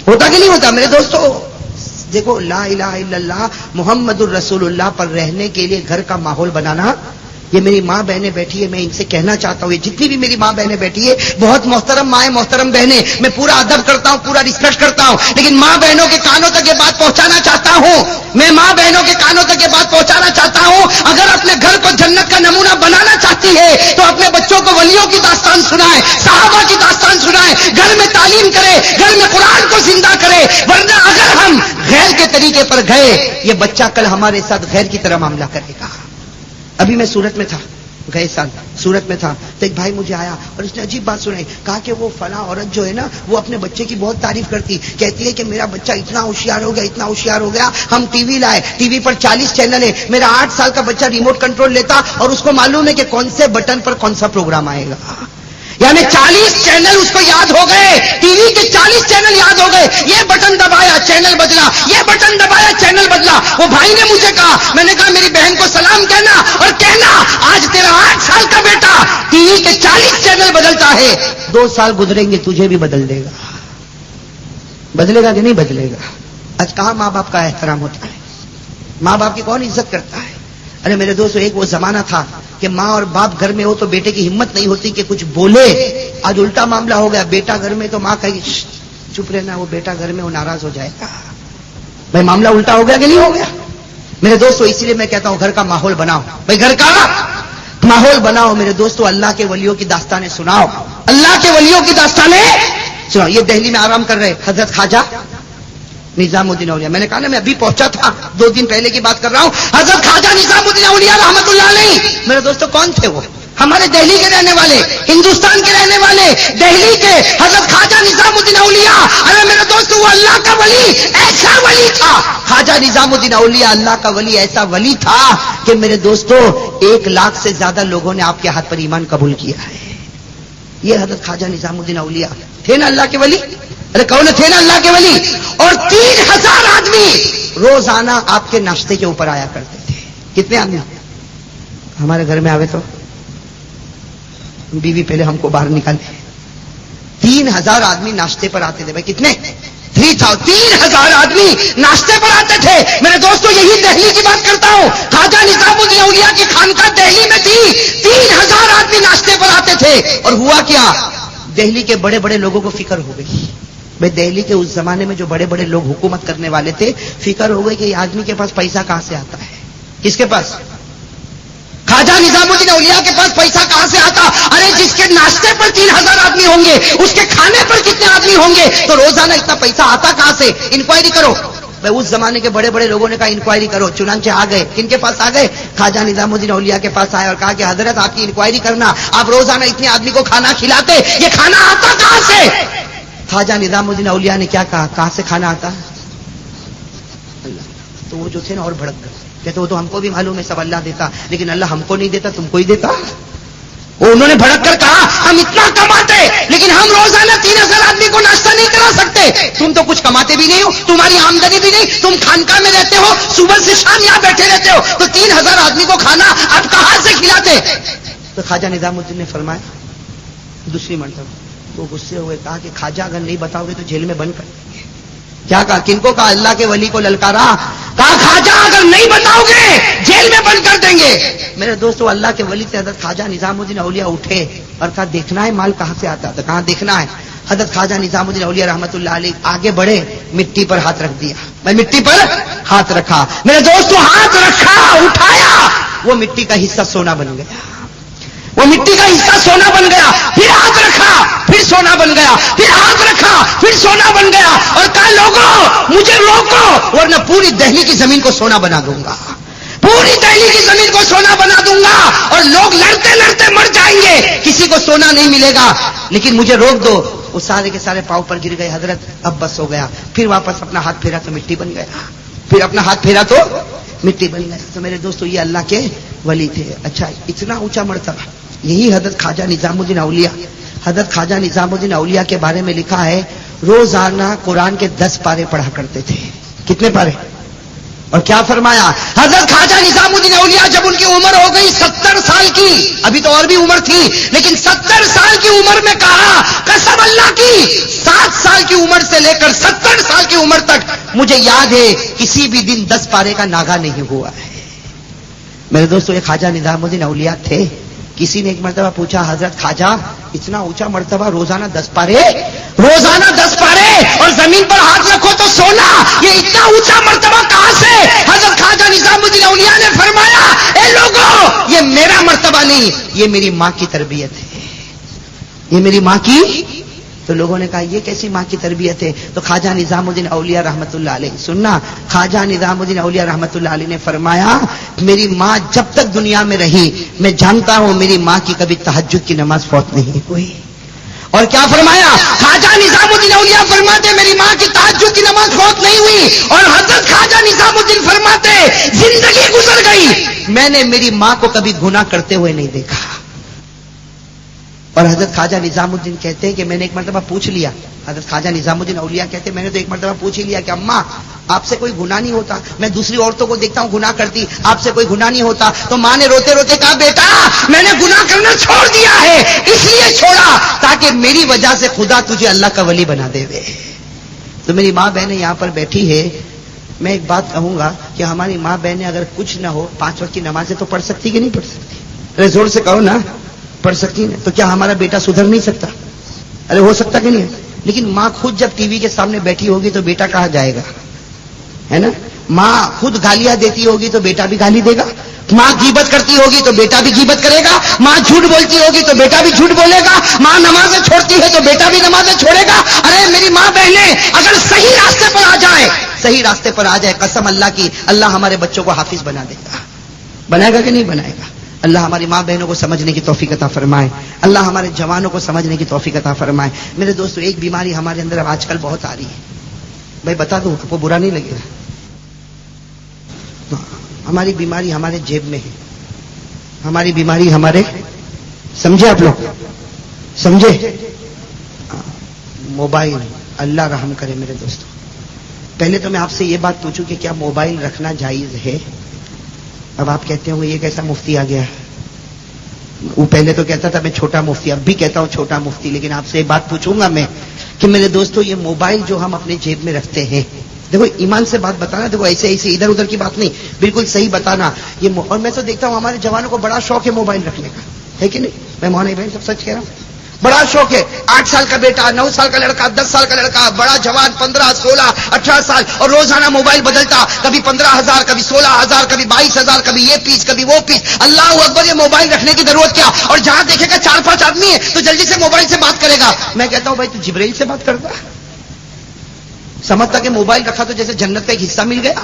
ہوتا کہ نہیں ہوتا میرے دوستو؟ دیکھو لا الہ الا اللہ محمد الرسول اللہ پر رہنے کے لیے گھر کا ماحول بنانا. یہ میری ماں بہنیں بیٹھی ہے, میں ان سے کہنا چاہتا ہوں, یہ جتنی بھی میری ماں بہنیں بیٹھی ہے, بہت محترم ماں محترم بہنیں, میں پورا ادب کرتا ہوں, پورا ریسپیکٹ کرتا ہوں, لیکن ماں بہنوں کے کانوں تک یہ بات پہنچانا چاہتا ہوں, میں ماں بہنوں کے کانوں تک یہ بات پہنچانا چاہتا ہوں, اگر اپنے گھر کو جنت کا نمونہ بنانا چاہتی ہے تو اپنے بچوں کو ولیوں کی داستان سنائے, صحابہ کی داستان سنائے, گھر میں تعلیم کرے, گھر میں قرآن کو زندہ کرے. ورنہ اگر ہم غیر کے طریقے پر گئے, یہ بچہ کل ہمارے ساتھ غیر کی طرح معاملہ کرے گا. ابھی میں سورت میں تھا, گئے سال سورت میں تھا, تو ایک بھائی مجھے آیا اور اس نے عجیب بات سنائی. کہا کہ وہ فلاں عورت جو ہے نا, وہ اپنے بچے کی بہت تعریف کرتی, کہتی ہے کہ میرا بچہ اتنا ہوشیار ہو گیا, اتنا ہوشیار ہو گیا, ہم ٹی وی لائے, ٹی وی پر 40 چینل ہے, میرا 8 سال کا بچہ ریموٹ کنٹرول لیتا اور اس کو معلوم ہے کہ کون سے بٹن پر کون سا پروگرام آئے گا. یعنی 40 چینل اس کو یاد ہو گئے, ٹی وی کے 40 چینل یاد ہو گئے. یہ بٹن دبایا چینل بدلا, یہ بٹن دبایا چینل بدلا. وہ بھائی نے مجھے کہا, میں نے کہا میری بہن کو سلام کہنا اور کہنا آج تیرا 8 سال کا بیٹا ٹی وی کے 40 چینل بدلتا ہے, 2 سال گزریں گے تجھے بھی بدل دے گا. بدلے گا کہ نہیں بدلے گا؟ آج کہاں ماں باپ کا احترام ہوتا ہے؟ ماں باپ کی کون عزت کرتا ہے؟ ارے میرے دوستو, ایک وہ زمانہ تھا کہ ماں اور باپ گھر میں ہو تو بیٹے کی ہمت نہیں ہوتی کہ کچھ بولے. آج الٹا معاملہ ہو گیا, بیٹا گھر میں تو ماں کہے گی چپ رہنا, وہ بیٹا گھر میں وہ ناراض ہو جائے گا. بھائی معاملہ الٹا ہو گیا کہ نہیں ہو گیا میرے دوستو؟ اسی لیے میں کہتا ہوں گھر کا ماحول بناؤ, بھائی گھر کا ماحول بناؤ میرے دوستو. اللہ کے ولیوں کی داستانیں سناؤ, اللہ کے ولیوں کی داستانیں سناؤ. یہ دہلی میں آرام کر رہے حضرت خواجہ نظام الدین اولیاء, میں نے کہا نا میں ابھی پہنچا تھا, 2 دن پہلے کی بات کر رہا ہوں. حضرت خواجہ نظام الدین اولیاء رحمت اللہ علیہ میرے دوستو کون تھے؟ وہ ہمارے دہلی کے رہنے والے, ہندوستان کے رہنے والے, دہلی کے حضرت خواجہ نظام الدین اولیاء. ارے میرے دوستو وہ اللہ کا ولی, ایسا ولی تھا خواجہ نظام الدین اولیاء, اللہ کا ولی, ایسا ولی تھا کہ میرے دوستو 1 لاکھ سے زیادہ لوگوں نے آپ کے ہاتھ پر ایمان قبول کیا ہے. یہ حضرت خواجہ نظام الدین اولیاء تھے نا اللہ کے ولی. ارے کون تھے نا اللہ کے ولی. اور 3000 آدمی روزانہ آپ کے ناشتے کے اوپر آیا کرتے تھے. کتنے آدمی ہمارے گھر میں آوے تو بیوی پہلے ہم کو باہر نکالے. 3000 آدمی ناشتے پر آتے تھے. بھائی کتنے؟ 3000 آدمی ناشتے پر آتے تھے میرے دوستو. یہی دہلی کی بات کرتا ہوں, خواجہ نظام الدین اولیاء کی خانقاہ دہلی میں تھی, 3000 آدمی ناشتے پر آتے تھے. اور ہوا کیا, دہلی کے بڑے بڑے لوگوں کو فکر ہو گئی. بھائی دہلی کے اس زمانے میں جو بڑے بڑے لوگ حکومت کرنے والے تھے, فکر ہو گئی کہ یہ آدمی کے پاس پیسہ کہاں سے آتا ہے. کس کے پاس؟ خواجہ نظام الدین اولیاء کے پاس پیسہ کہاں سے آتا؟ ارے جس کے ناشتے پر 3000 آدمی ہوں گے, اس کے کھانے پر کتنے آدمی ہوں گے, تو روزانہ اتنا پیسہ آتا کہاں سے؟ انکوائری کرو. بھائی اس زمانے کے بڑے بڑے لوگوں نے کہا انکوائری کرو. چنانچہ آ گئے. کن کے پاس آ گئے؟ خواجہ نظام الدین اولیاء کے پاس آئے اور کہا کہ حضرت آپ کی انکوائری کرنا, آپ روزانہ اتنے آدمی کو کھانا کھلاتے, یہ کھانا آتا کہاں سے؟ خواجہ نظام الدین اولیاء نے کیا کہا, کہاں سے کھانا آتا؟ اللہ. تو وہ جو تھے نا اور بھڑک گئے, کہتے وہ تو ہم کو بھی معلوم ہے سب اللہ دیتا, لیکن اللہ ہم کو نہیں دیتا, تم کو ہی دیتا. وہ انہوں نے بھڑک کر کہا ہم اتنا کماتے لیکن ہم روزانہ 3000 آدمی کو ناشتہ نہیں کرا سکتے. تم تو کچھ کماتے بھی نہیں ہو, تمہاری آمدنی بھی نہیں, تم خانقاہ میں رہتے ہو, صبح سے شام یہاں بیٹھے رہتے ہو, تو 3000 آدمی کو کھانا آپ کہاں سے کھلاتے؟ تو خواجہ نظام الدین نے فرمایا دوسری مرتبہ, وہ غصے ہوئے, کہا کہ خواجہ اگر نہیں بتاؤ گے تو جیل میں بند کر دیں گے. کیا کہا؟ کن کو کہا؟ اللہ کے ولی کو للکارا, کہا خواجہ اگر نہیں بتاؤ گے جیل میں بند کر دیں گے. میرے دوستو اللہ کے ولی سے حضرت خواجہ نظام الدین اولیاء اٹھے اور کہا دیکھنا ہے مال کہاں سے آتا تھا. کہاں دیکھنا ہے؟ حضرت خواجہ نظام الدین اولیاء رحمت اللہ علیہ آگے بڑھے, مٹی پر ہاتھ رکھ دیا. میں مٹی پر ہاتھ رکھا میرے دوستو, ہاتھ رکھا, اٹھایا, وہ مٹی کا حصہ سونا بن گیا. وہ مٹی کا حصہ سونا بن گیا. پھر ہاتھ رکھا, پھر سونا بن گیا. پھر ہاتھ رکھا, پھر سونا بن گیا. اور کہا لوگوں مجھے روکو ورنہ پوری دہلی کی زمین کو سونا بنا دوں گا, پوری دہلی کی زمین کو سونا بنا دوں گا, اور لوگ لڑتے لڑتے مر جائیں گے, کسی کو سونا نہیں ملے گا, لیکن مجھے روک دو. وہ سارے کے سارے پاؤں پر گر گئے. حضرت اب بس ہو گیا. پھر واپس اپنا ہاتھ پھیرا تو مٹی بن گیا. پھر اپنا ہاتھ پھیرا تو مٹی بن گیا. تو میرے دوستو یہ اللہ کے ولی تھے. اچھا اتنا اونچا مرتبہ یہی حضرت خواجہ نظام الدین اولیاء. حضرت خواجہ نظام الدین اولیاء کے بارے میں لکھا ہے روزانہ قرآن کے 10 پارے پڑھا کرتے تھے. کتنے پارے؟ اور کیا فرمایا؟ حضرت خواجہ نظام الدین اولیاء جب ان کی عمر ہو گئی 70 سال کی، ابھی تو اور بھی عمر تھی لیکن 70 سال کی عمر میں کہا قسم اللہ کی 7 سال کی عمر سے لے کر 70 سال کی عمر تک مجھے یاد ہے کسی بھی دن 10 پارے کا ناغا نہیں ہوا ہے۔ میرے دوستو، یہ خواجہ نظام الدین اولیاء تھے۔ کسی نے ایک مرتبہ پوچھا حضرت خواجہ اتنا اونچا مرتبہ روزانہ 10 پارے اور زمین پر ہاتھ رکھو تو سونا، یہ اتنا اونچا مرتبہ کہاں سے؟ حضرت خواجہ نظام الدین اولیاء نے فرمایا اے لوگوں، یہ میرا مرتبہ نہیں، یہ میری ماں کی تربیت ہے، یہ میری ماں کی۔ تو لوگوں نے کہا یہ کیسی ماں کی تربیت ہے؟ تو خواجہ نظام الدین اولیاء رحمت اللہ علیہ، سننا، خواجہ نظام الدین اولیاء رحمت اللہ علیہ نے فرمایا میری ماں جب تک دنیا میں رہی میں جانتا ہوں میری ماں کی کبھی تہجد کی نماز فوت نہیں ہوئی۔ اور کیا فرمایا؟ خواجہ نظام الدین اولیاء فرماتے میری ماں کی تہجد کی نماز فوت نہیں ہوئی، اور حضرت خواجہ نظام الدین فرماتے زندگی گزر گئی میں نے میری ماں کو کبھی گناہ کرتے ہوئے نہیں دیکھا۔ اور حضرت خواجہ نظام الدین کہتے ہیں کہ میں نے ایک مرتبہ پوچھ لیا، حضرت خواجہ نظام الدین اولیاء کہتے ہیں میں نے تو ایک مرتبہ پوچھ ہی لیا کہ اماں آپ سے کوئی گناہ نہیں ہوتا؟ میں دوسری عورتوں کو دیکھتا ہوں گناہ کرتی، آپ سے کوئی گناہ نہیں ہوتا؟ تو ماں نے روتے روتے کہا بیٹا میں نے گناہ کرنا چھوڑ دیا ہے، اس لیے چھوڑا تاکہ میری وجہ سے خدا تجھے اللہ کا ولی بنا دے۔ تو میری ماں بہنیں یہاں پر بیٹھی ہے، میں ایک بات کہوں گا کہ ہماری ماں بہنیں اگر کچھ نہ ہو 5 وقت کی نمازیں تو پڑھ سکتی کہ نہیں پڑھ سکتی؟ ارے زور سے کہو نا، پڑھ سکتی نا؟ تو کیا ہمارا بیٹا سدھر نہیں سکتا؟ ارے ہو سکتا کہ نہیں؟ لیکن ماں خود جب ٹی وی کے سامنے بیٹھی ہوگی تو بیٹا کہاں جائے گا؟ ہے نا؟ ماں خود گالیاں دیتی ہوگی تو بیٹا بھی گالی دے گا، ماں غیبت کرتی ہوگی تو بیٹا بھی غیبت کرے گا، ماں جھوٹ بولتی ہوگی تو بیٹا بھی جھوٹ بولے گا، ماں نمازیں چھوڑتی ہے تو بیٹا بھی نمازیں چھوڑے گا۔ ارے میری ماں بہنیں اگر صحیح راستے پر آ جائے، صحیح راستے پر آ جائے، قسم اللہ کی اللہ ہمارے بچوں کو حافظ بنا دے گا۔ بنائے گا کہ نہیں بنائے گا؟ اللہ ہماری ماں بہنوں کو سمجھنے کی توفیق عطا فرمائے، اللہ ہمارے جوانوں کو سمجھنے کی توفیق عطا فرمائے۔ میرے دوستو، ایک بیماری ہمارے اندر اب آج کل بہت آ رہی ہے، بھائی بتا دوں آپ کو برا نہیں لگے گا، ہماری بیماری ہمارے جیب میں ہے، ہماری بیماری ہمارے، سمجھے آپ لوگ؟ سمجھے؟ موبائل، اللہ رحم کرے میرے دوستو۔ پہلے تو میں آپ سے یہ بات پوچھوں کہ کیا موبائل رکھنا جائز ہے؟ اب آپ کہتے ہوں یہ کیسا مفتی آ گیا؟ وہ پہلے تو کہتا تھا میں چھوٹا مفتی، اب بھی کہتا ہوں چھوٹا مفتی، لیکن آپ سے یہ بات پوچھوں گا میں کہ میرے دوستو یہ موبائل جو ہم اپنے جیب میں رکھتے ہیں، دیکھو ایمان سے بات بتانا، دیکھو ایسے ایسے ادھر ادھر کی بات نہیں، بالکل صحیح بتانا۔ یہ اور میں تو دیکھتا ہوں ہمارے جوانوں کو بڑا شوق ہے موبائل رکھنے کا، ہے کہ نہیں؟ میں مولانا بھائی سب سچ کہہ رہا ہوں، بڑا شوق ہے۔ 8 سال کا بیٹا، 9 سال کا لڑکا، 10 سال کا لڑکا، بڑا جوان 15 16 18 سال، اور روزانہ موبائل بدلتا، کبھی 15,000 کبھی 16,000 کبھی 22,000 کبھی یہ پیس کبھی وہ پیس۔ اللہ اکبر، یہ موبائل رکھنے کی ضرورت کیا؟ اور جہاں دیکھے گا 4-5 آدمی ہے تو جلدی سے موبائل سے بات کرے گا۔ میں کہتا ہوں بھائی تو جبرائیل سے بات کرتا، سمجھتا کہ موبائل رکھا تو جیسے جنت کا ایک حصہ مل گیا،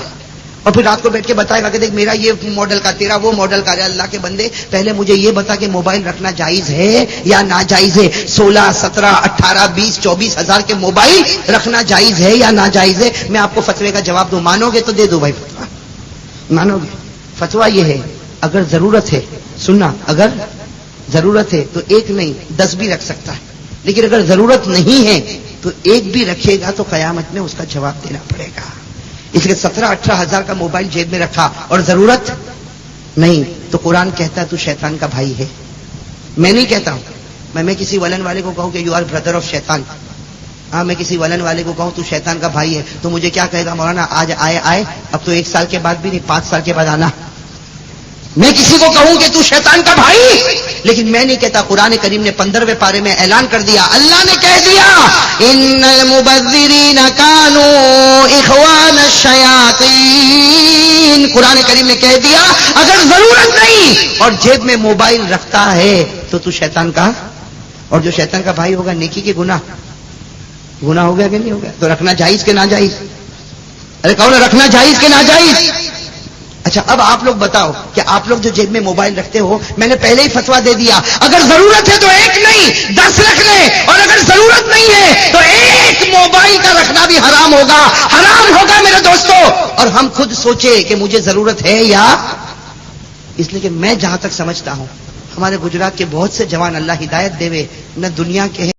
اور پھر رات کو بیٹھ کے بتائے گا کہ دیکھ میرا یہ ماڈل کا، تیرا وہ ماڈل کا۔ اللہ کے بندے پہلے مجھے یہ بتا کہ موبائل رکھنا جائز ہے یا ناجائز ہے؟ 16 17 18 20 24 ہزار کے موبائل رکھنا جائز ہے یا ناجائز ہے؟ میں آپ کو فتوے کا جواب دوں، مانو گے تو دے دو بھائی فتوا، مانو گے؟ فتوا یہ ہے اگر ضرورت ہے، سننا، اگر ضرورت ہے تو 1 نہیں 10 بھی رکھ سکتا ہے، لیکن اگر ضرورت نہیں ہے تو 1 بھی رکھے گا تو قیامت میں اس کا جواب دینا پڑے گا۔ اس لیے 17-18 ہزار کا موبائل جیب میں رکھا اور ضرورت نہیں تو قرآن کہتا ہے تو شیطان کا بھائی ہے۔ میں نہیں کہتا ہوں، میں کسی ولن والے کو کہوں کہ یو آر بردر آف شیطان، ہاں میں کسی ولن والے کو کہوں تو شیطان کا بھائی ہے، تو مجھے کیا کہے گا؟ مولانا آج آئے اب تو 1 سال کے بعد بھی نہیں 5 سال کے بعد آنا۔ میں کسی کو کہوں کہ تو شیطان کا بھائی، لیکن میں نہیں کہتا۔ قرآن کریم نے 15ویں پارے میں اعلان کر دیا، اللہ نے کہہ دیا ان المبذرین کانوا اخوان الشیاطین۔ قرآن کریم نے کہہ دیا اگر ضرورت نہیں اور جیب میں موبائل رکھتا ہے تو شیطان کا، اور جو شیطان کا بھائی ہوگا نیکی کے گناہ ہو گیا کہ نہیں ہو گیا؟ تو رکھنا جائز کہ ناجائز؟ ارے کہو نا، رکھنا جائز کہ ناجائز؟ اچھا اب آپ لوگ بتاؤ کہ آپ لوگ جو جیب میں موبائل رکھتے ہو، میں نے پہلے ہی فتوا دے دیا اگر ضرورت ہے تو 1 نہیں 10 رکھ لیں، اور اگر ضرورت نہیں ہے تو 1 موبائل کا رکھنا بھی حرام ہوگا میرے دوستو۔ اور ہم خود سوچے کہ مجھے ضرورت ہے یا، اس لیے کہ میں جہاں تک سمجھتا ہوں ہمارے گجرات کے بہت سے جوان، اللہ ہدایت دے، نہ دنیا کے